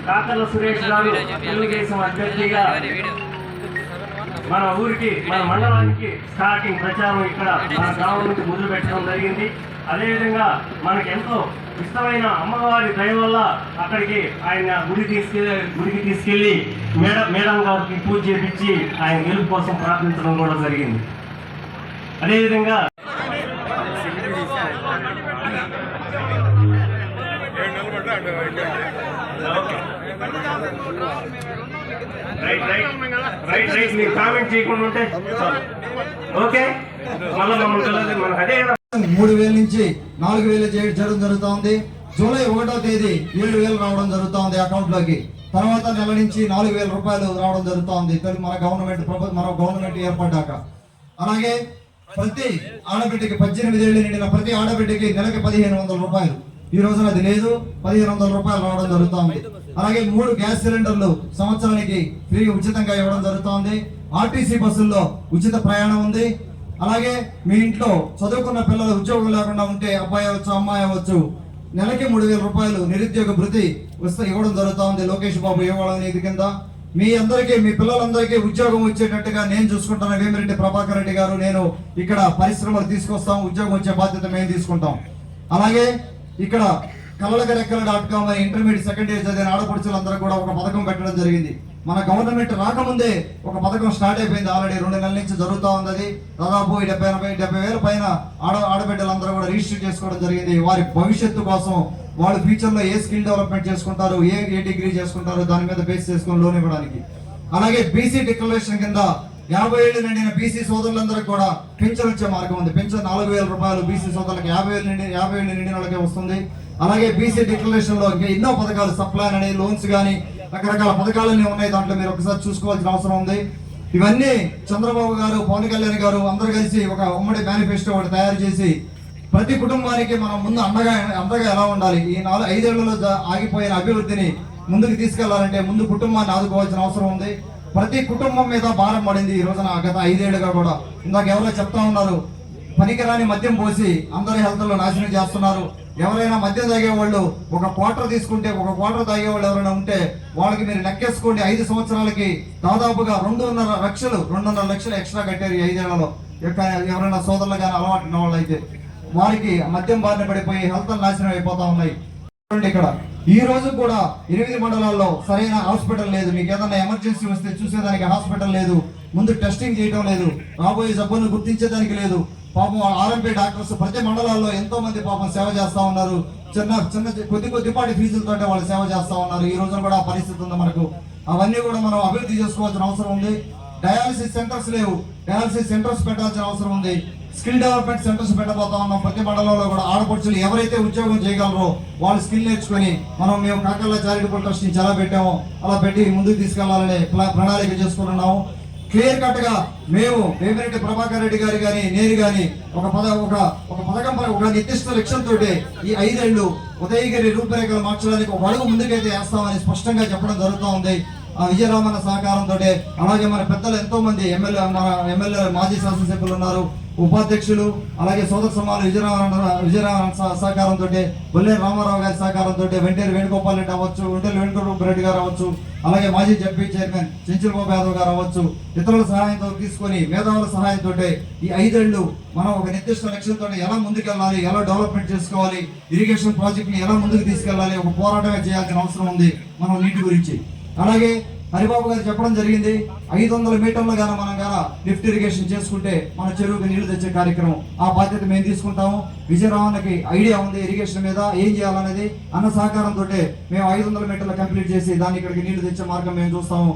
కాకర్ల సురేష్ గారు తెలుగుదేశం అభ్యర్థిగా మన ఊరికి మన మండలానికి స్టార్టింగ్ ప్రచారం ఇక్కడ మన గ్రామం నుంచి మొదలు పెట్టడం జరిగింది. అదేవిధంగా మనకు ఎంతో ఇష్టమైన అమ్మవారి దయ వల్ల అక్కడికి ఆయన గుడికి తీసుకెళ్లి మేడం గారికి పూజ చేపించి ఆయన గెలుపు కోసం ప్రార్థించడం కూడా జరిగింది. అదేవిధంగా రైట్ మీరు కామెంట్ చేయకుండా ఉంటే ఓకే. మళ్ళీ మమ్మల్ని అదే 3,000 నుంచి 4,000 చేయడం జరుగుతుంది. జూలై 1వ తేదీ 7,000 రావడం జరుగుతుంది అకౌంట్ లోకి. తర్వాత నెల నుంచి 4,000 రూపాయలు రావడం జరుగుతుంది మన గవర్నమెంట్ ఏర్పడ్డాక. అలాగే ప్రతి ఆడబిడ్డకి 18 ఏళ్ళు నిండిన ప్రతి ఆడబిడ్డకి నెలకి 1,500 రూపాయలు. ఈ రోజున అది లేదు, 1,500 రూపాయలు రావడం జరుగుతుంది. అలాగే 3 గ్యాస్ సిలిండర్లు సంవత్సరానికి ఫ్రీ ఉచితంగా ఇవ్వడం జరుగుతుంది. ఆర్టీసీ బస్సుల్లో ఉచిత ప్రయాణం ఉంది. అలాగే మీ ఇంట్లో చదువుకున్న పిల్లలు ఉద్యోగం లేకుండా ఉంటే అబ్బాయి అవ్వచ్చు అమ్మాయి అవ్వచ్చు నెలకి 3,000 రూపాయలు నిరుద్యోగ భృతి ఇవ్వడం జరుగుతుంది. లోకేష్ బాబు ఇవ్వడం ఇది కింద మీ అందరికీ మీ పిల్లలందరికీ ఉద్యోగం వచ్చేటట్టుగా నేను చూసుకుంటాను. వేమిరెడ్డి ప్రభాకర్ రెడ్డి గారు నేను ఇక్కడ పరిశ్రమలు తీసుకొస్తాం, ఉద్యోగం వచ్చే బాధ్యత మేము తీసుకుంటాం. అలాగే ఇక్కడ కలలకరెక్కల.com అనే ఇంటర్మీడియట్ సెకండ్ ఇయర్ చదివిన ఆడపడుచులందరూ కూడా ఒక పథకం పెట్టడం జరిగింది. మన గవర్నమెంట్ రాకముందే ఒక పథకం స్టార్ట్ అయిపోయింది. ఆల్రెడీ 2 నెలల నుంచి జరుగుతూ ఉంది. దాదాపు 70,000 పైన ఆడబిడ్డలందరూ కూడా రిజిస్టర్ చేసుకోవడం జరిగింది. వారి భవిష్యత్తు కోసం వాళ్ళు ఫ్యూచర్ లో ఏ స్కిల్ డెవలప్మెంట్ చేసుకుంటారు, ఏ డిగ్రీ చేసుకుంటారు, దాని మీద బేస్ చేసుకుని లోన్ ఇవ్వడానికి. అలాగే బీసీ డిక్లరేషన్ కింద 50 ఏళ్ళు నిండిన బీసీ సోదరులందరికీ కూడా పెన్షన్ వచ్చే మార్గం ఉంది. పెన్షన్ 4,000 రూపాయలు బీసీ సోదరులకు 50 ఏళ్ళు నిండిన వాళ్ళకే వస్తుంది. అలాగే బీసీ డిక్లరేషన్ లో ఇంకా ఎన్నో పథకాలు సప్లైన్ అని లోన్స్ కానీ రకరకాల పథకాలన్నీ ఉన్నాయి. దాంట్లో మీరు ఒకసారి చూసుకోవాల్సిన అవసరం ఉంది. ఇవన్నీ చంద్రబాబు గారు, పవన్ కళ్యాణ్ గారు అందరూ కలిసి ఒక ఉమ్మడి మేనిఫెస్టో ఒకటి తయారు చేసి ప్రతి కుటుంబానికి మనం ముందు అండగా ఎలా ఉండాలి, ఈ 5 ఏళ్లలో ఆగిపోయిన అభివృద్ధిని ముందుకు తీసుకెళ్లాలంటే ముందు కుటుంబాన్ని ఆదుకోవాల్సిన అవసరం ఉంది. ప్రతి కుటుంబం మీద భారం పడింది ఈ రోజున గత 5 ఏళ్లుగా కూడా. ఇందాక ఎవరో చెప్తా ఉన్నారు, పనికిరాని మద్యం పోసి అందరి హెల్త్ లో నాశనం చేస్తున్నారు. ఎవరైనా మద్యం తాగే వాళ్ళు ఒక క్వార్టర్ తీసుకుంటే, ఒక క్వార్టర్ తాగే వాళ్ళు ఎవరైనా ఉంటే వాళ్ళకి మీరు లెక్కేసుకోండి 5 సంవత్సరాలకి దాదాపుగా 2.5 లక్షలు ఎక్స్ట్రా కట్టారు ఈ 5 ఏళ్లలో. ఎవరైనా సోదరులు కానీ అలవాటు ఉన్న వాళ్ళు అయితే వారికి మద్యం బారిన పడిపోయి హెల్త్ నాశనం అయిపోతా ఉన్నాయి. ఇక్కడ ఈ రోజు కూడా 8 మండలాల్లో సరైన హాస్పిటల్ లేదు. మీకు ఏదైనా ఎమర్జెన్సీ వస్తే చూసేదానికి హాస్పిటల్ లేదు, ముందు టెస్టింగ్ చేయడం లేదు, రాబోయే జబ్బులను గుర్తించేదానికి లేదు. పాపం ఆర్ఎంపీ డాక్టర్స్ ప్రతి మండలాల్లో ఎంతో మంది పాపం సేవ చేస్తా ఉన్నారు. చిన్న కొద్దిపాటి ఫీజులతో వాళ్ళు సేవ చేస్తా ఉన్నారు. ఈ రోజున కూడా పరిస్థితి ఉంది మనకు. అవన్నీ కూడా మనం అభివృద్ధి చేసుకోవాల్సిన అవసరం ఉంది. డయాలసిస్ సెంటర్స్ లేవు, డయాలసిస్ సెంటర్స్ పెట్టాల్సిన అవసరం ఉంది. స్కిల్ డెవలప్మెంట్ సెంటర్స్ పెట్టబోతా ఉన్నాం. ప్రతి మండలంలో కూడా ఆడపడుచులు ఎవరైతే ఉద్యోగం చేయగలరో వాళ్ళు స్కిల్ నేర్చుకుని మేము కాకర్ల చారిటబుల్ ట్రస్ట్ నుంచి ఎలా పెట్టామో అలా పెట్టి ముందుకు తీసుకెళ్లాలనే ప్రణాళిక చేసుకుంటున్నాము. క్లియర్ కట్ గా మేము వేమిరెడ్డి ప్రభాకర్ రెడ్డి గారు కానీ నేను కానీ ఒక పథకం ఒక నిర్దిష్ట లక్ష్యంతో ఈ 5 ఏళ్లు ఉదయగిరి రూపురేఖలు మార్చడానికి ఒక అడుగు ముందుకైతే వేస్తామని స్పష్టంగా చెప్పడం జరుగుతూ ఉంది. విజయరామన్న సహకారంతో, అలాగే మన పెద్దలు ఎంతో మంది ఎమ్మెల్యే మాజీ శాసనసభ్యులు ఉన్నారు, ఉపాధ్యక్షులు, అలాగే సోదర సమాలు విజయరామన్న సహకారంతో, బొల్లేరు రామారావు గారి సహకారంతో, వెంటేరు వేణుగోపాల్ రెడ్డి అవ్వచ్చు, వెంటేరు వేణుగోపాల్ గారు అవ్వచ్చు, అలాగే మాజీ జడ్పీ చైర్మన్ చెంచుల బాబు యాదవ్ గారు అవ్వచ్చు, ఇతరుల సహాయంతో తీసుకొని మేధావుల సహాయంతో ఈ 5 ఏళ్లు మనం ఒక నిర్దిష్ట లక్ష్యంతో ఎలా ముందుకెళ్ళాలి, ఎలా డెవలప్మెంట్ చేసుకోవాలి, ఇరిగేషన్ ప్రాజెక్ట్ ని ఎలా ముందుకు తీసుకెళ్ళాలి, ఒక పోరాటమే చేయాల్సిన అవసరం ఉంది మనం నీటి గురించి. అలాగే హరిబాబు గారు చెప్పడం జరిగింది, 500 మీటర్లు గాన మనం లిఫ్ట్ ఇరిగేషన్ చేసుకుంటే మన చెరువుకి నీళ్లు తెచ్చే కార్యక్రమం ఆ బాధ్యత మేము తీసుకుంటాము. విజయరామన్నకి ఐడియా ఉంది ఇరిగేషన్ మీద ఏం చేయాలనేది. అన్న సహకారంతో మేము 500 మీటర్లు కంప్లీట్ చేసి దాన్ని ఇక్కడికి నీళ్లు తెచ్చే మార్గం మేము చూస్తాము.